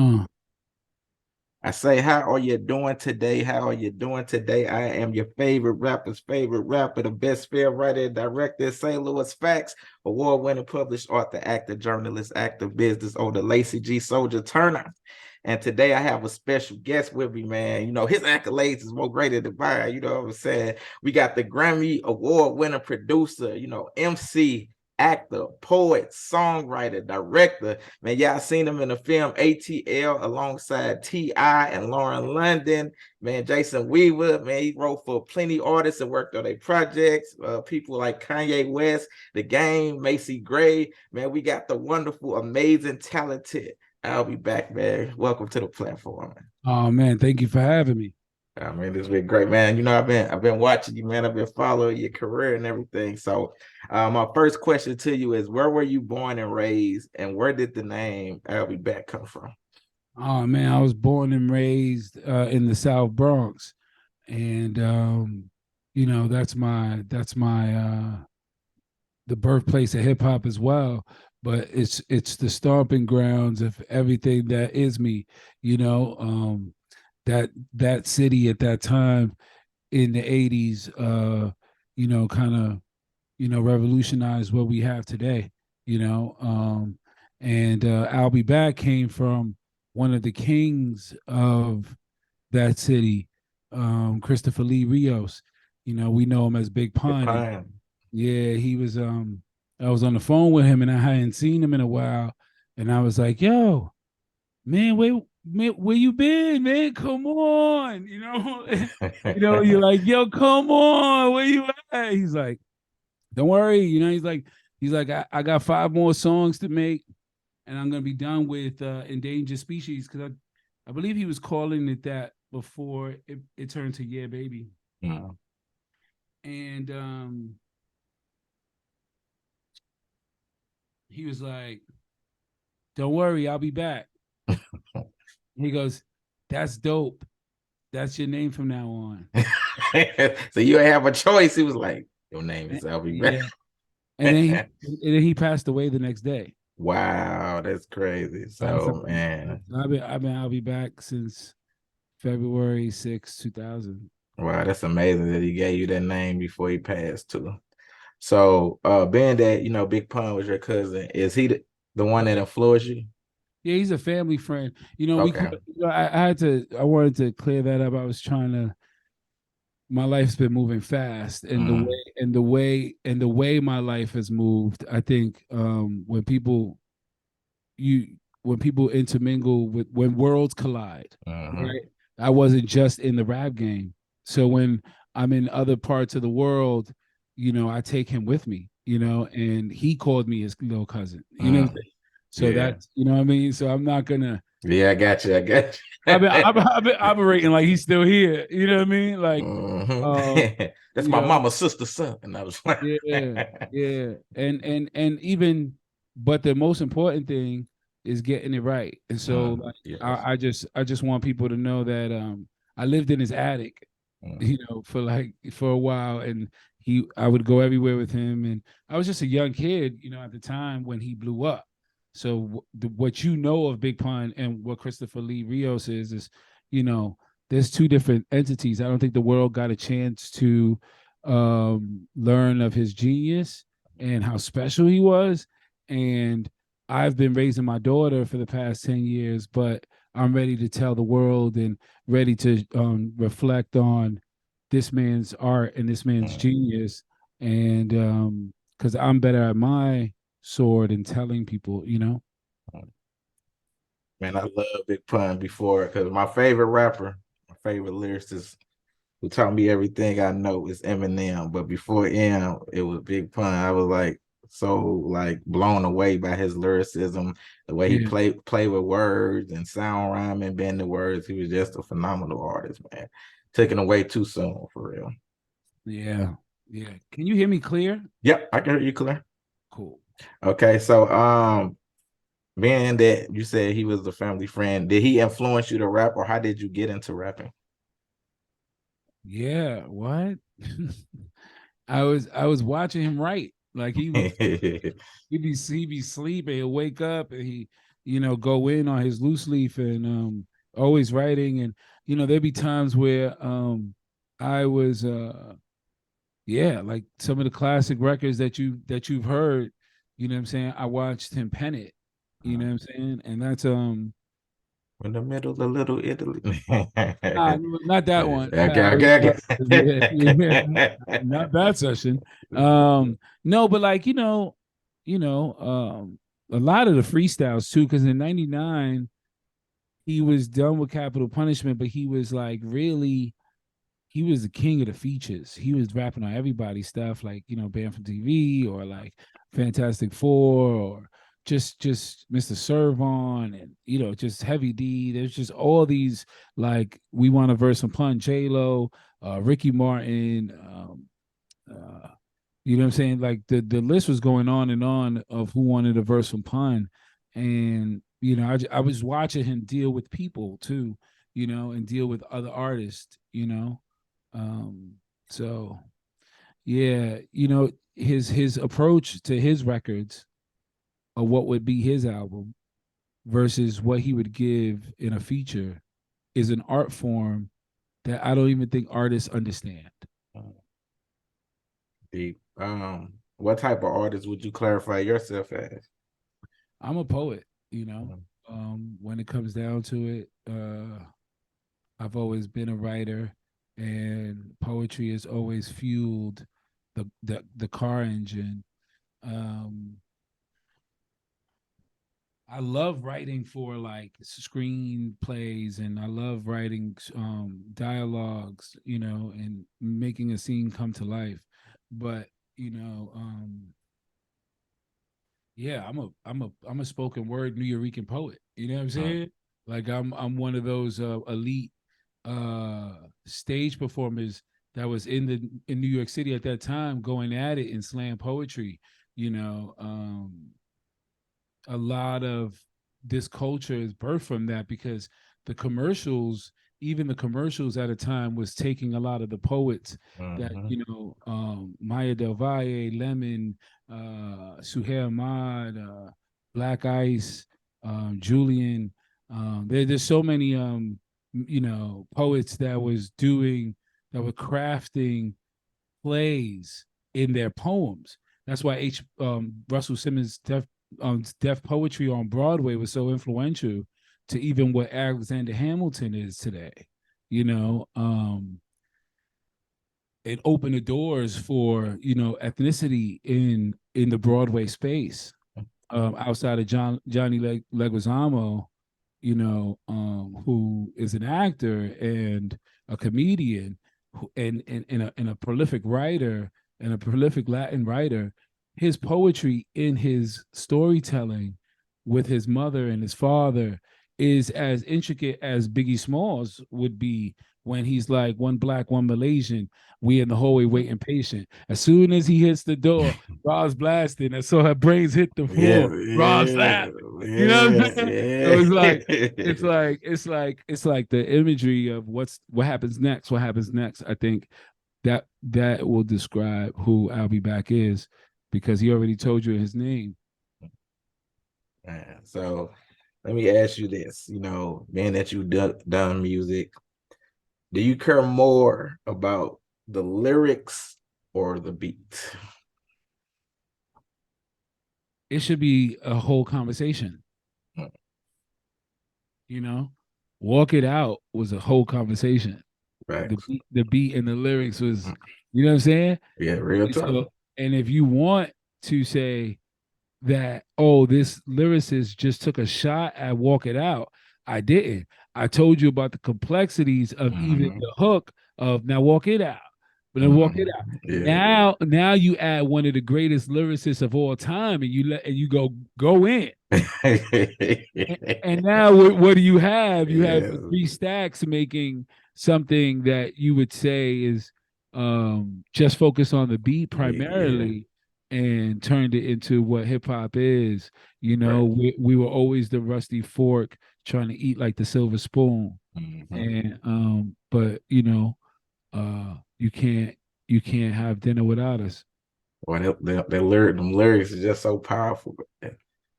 Uh, I say, how are you doing today? How are you doing today? I am your favorite rapper's favorite rapper, the best film writer and director, St. Louis Facts, award-winning published author, actor, journalist, actor, business owner, Lacey G. Souldier Turner. And today I have a special guest with me, man. You know, his accolades is more greater than mine. You know what I'm saying? We got the Grammy award-winning producer, MC, actor, poet, songwriter, director. Man, y'all seen him in the film ATL alongside T.I. and Lauren London. Man, Jason Weaver, man, he wrote for plenty artists and worked on their projects. People like Kanye West, The Game, Macy Gray. Man, we got the wonderful, amazing, talented Albe Back, man. Welcome to the platform, man. oh man, thank you for having me. I mean, this has been great, man. You know, I've been watching you, man. I've been following your career and everything. So, my first question to you is, where were you born and raised, and where did the name Albe Back come from? Oh man, I was born and raised in the South Bronx, and that's my the birthplace of hip hop as well. But it's the stomping grounds of everything that is me. You know, that city at that time in the '80s, kind of revolutionized what we have today. You know, and I'll Be Back came from one of the kings of that city, Christopher Lee Rios. You know, we know him as Big Good Pun, and pun. yeah, he was. I was on the phone with him, and I hadn't seen him in a while, and I was like, "Yo, man, where you been, man? Come on, you're like, yo, come on, where you at?" He's like, "Don't worry, he's like, I got 5 more songs to make, and I'm gonna be done with endangered species because I believe he was calling it that before it turned to Yeah Baby, Mm. and he was like, "Don't worry, I'll be back." He goes, "That's dope. That's your name from now on." So you have a choice. He was like, "Your name is Albe Yeah, and then he passed away the next day. Wow, that's crazy. So, man, I've been I'll be back since February 6, 2000. wow, that's amazing that he gave you that name before he passed too. So, being that Big Pun was your cousin, is he the one that influenced you? Yeah, he's a family friend. You know, we Okay. I wanted to clear that up. I was trying to my life's been moving fast, and Mm, the way my life has moved, I think you when people intermingle with when worlds collide, mm-hmm. right? I wasn't just in the rap game. So when I'm in other parts of the world, I take him with me, and he called me his little cousin, Mm, so yeah. that's, what I mean? So I'm not gonna, Yeah, I got you. I got I've been operating like he's still here, you know what I mean? you. Like, Hmm. um, That's you my know, mama's sister's son. And I was like, yeah, yeah. And even, but the most important thing is getting it right. And so like yes. I just want people to know that I lived in his attic, Mm, for a while, and I would go everywhere with him, and I was just a young kid, at the time when he blew up. So what you know of Big Pun and what Christopher Lee Rios is, you know, there's two different entities. I don't think the world got a chance to learn of his genius and how special he was. And I've been raising my daughter for the past 10 years, but I'm ready to tell the world and ready to reflect on this man's art and this man's mm, genius. And because I'm better at my sword and telling people. mm. Man, I love Big Pun before because my favorite rapper, my favorite lyricist who taught me everything I know is Eminem. But before M, it was Big Pun. I was like so like blown away by his lyricism, the way he Yeah, play with words and sound rhyme and bend the words. He was just a phenomenal artist, man. Taken away too soon for real. yeah, yeah. Can you hear me clear? Yep, I can hear you clear. Cool. Okay, so being that you said he was a family friend, did he influence you to rap or how did you get into rapping? Yeah, what? I was watching him write. Like he'd be sleeping, he'll wake up and go in on his loose leaf and always writing. And there'd be times where I was yeah, like some of the classic records that you've heard, what I'm saying? I watched him pen it, you know what I'm saying? And that's In the middle of Little Italy. not that one. Okay, That was okay, yeah, yeah, okay. not that session. No, but like, a lot of the freestyles too, because in '99 he was done with Capital Punishment, but he was like really he was the king of the features. He was rapping on everybody's stuff, like Banned from TV or like Fantastic Four or just Mr. Servon and just Heavy D. There's just all these like we want to verse and pun J Lo, Ricky Martin. Uh, you know what I'm saying? Like the list was going on and on of who wanted a verse from pun, and I was watching him deal with people too, and deal with other artists, um, so yeah, his approach to his records or what would be his album versus what he would give in a feature is an art form that I don't even think artists understand. Deep. What type of artist would you clarify yourself as? I'm a poet, Mhm. when it comes down to it. I've always been a writer, and poetry has always fueled the car engine. Um, I love writing for like screenplays, and I love writing dialogues, and making a scene come to life. But yeah, I'm a spoken word Nuyorican poet. You know what I'm Uh, saying? Like I'm one of those elite stage performers that was in New York City at that time going at it in slam poetry. You know, a lot of this culture is birthed from that because the commercials, even the commercials at a time, was taking a lot of the poets that mhm. Maya Del Valle, Lemon, Suhail Ahmad, Black Ice, Julian. There's so many poets that were crafting plays in their poems. That's why Russell Simmons' deaf poetry on Broadway was so influential to even what Alexander Hamilton is today. You know, it opened the doors for ethnicity in the Broadway space, outside of Johnny Leguizamo, who is an actor and a comedian, and a prolific writer and a prolific Latin writer. His poetry in his storytelling with his mother and his father is as intricate as Biggie Smalls would be when he's like one black, one Malaysian. We in the hallway waiting patient. As soon as he hits the door, Rob's blasting. I saw her brains hit the Yeah, floor. Rob's yeah, laughing. You know what I'm yeah, saying? So yeah. it's like the imagery of what happens next. What happens next? I think that will describe who Albe Back is because he already told you his name. Man, so let me ask you this, being that you done music, do you care more about the lyrics or the beat? It should be a whole conversation. Hmm, You know, Walk It Out was a whole conversation. The facts. beat, the beat and the lyrics Hmm, was, you know what I'm saying? yeah, real talk. So, and if you want to say that, oh, this lyricist just took a shot at Walk It Out, I didn't. I told you about the complexities of even Hmm. the hook of now Walk It Out, but then Walk It Hmm. Out. Yeah. Now you add one of the greatest lyricists of all time, and you go in. And now what do you have? You have Yeah. three stacks making something that you would say is just focused on the beat Yeah. primarily and turned it into what hip hop is. Right. We were always the rusty fork trying to eat like the silver spoon. Hmm. And but you can't have dinner without us. Well, them lyrics are just so powerful.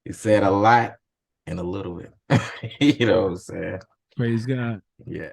He said a lot in a little bit. You know what I'm saying? Praise God. Yeah.